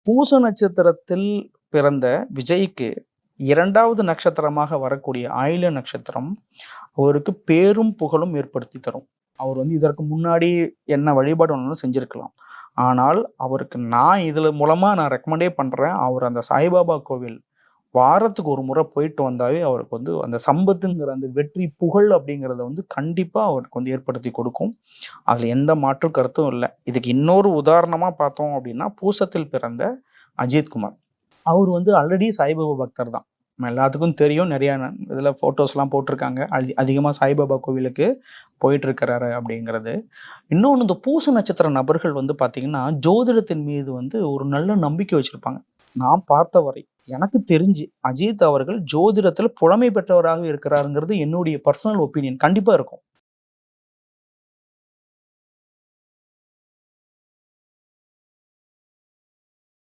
பூச நட்சத்திரத்தில் பிறந்த விஜய்க்கு 2வது நட்சத்திரமாக வரக்கூடிய ஆயில்ய நட்சத்திரம் அவருக்கு பேரும் புகழும் ஏற்படுத்தி தரும். அவர் இதற்கு முன்னாடி என்ன வழிபாடு வேணாலும் செஞ்சிருக்கலாம். ஆனால் அவருக்கு நான் இதுல மூலமா நான் ரெக்கமெண்டே பண்றேன். அவர் அந்த சாய்பாபா கோவில் வாரத்துக்கு ஒரு முறை போயிட்டு வந்தாவே அவருக்கு அந்த சம்பத்துங்கிற அந்த வெற்றி, புகழ் அப்படிங்கிறத கண்டிப்பா அவருக்கு ஏற்படுத்தி கொடுக்கும். அதுல எந்த மாற்று கருத்தும் இல்ல. இதுக்கு இன்னொரு உதாரணமா பார்த்தோம் அப்படின்னா, பூசத்தில் பிறந்த அஜித் குமார். அவர் ஆல்ரெடி சாய்பாபா பக்தர் தான். நம்ம எல்லாத்துக்கும் தெரியும். நிறைய இதுல ஃபோட்டோஸ்லாம் போட்டிருக்காங்க. அதிகமா சாய்பாபா கோவிலுக்கு போயிட்டு இருக்கிறாரு அப்படிங்கிறது. இன்னொன்னு இந்த பூச நட்சத்திர நபர்கள் பார்த்தீங்கன்னா, ஜோதிடத்தின் மீது ஒரு நல்ல நம்பிக்கை வச்சிருப்பாங்க. நான் பார்த்தவரை. எனக்கு தெரிஞ்சு அஜித் அவர்கள் ஜோதிடத்துல புலமை பெற்றவராக இருக்கிறாருங்கிறது என்னுடைய பர்சனல் ஒப்பீனியன். கண்டிப்பா இருக்கும்.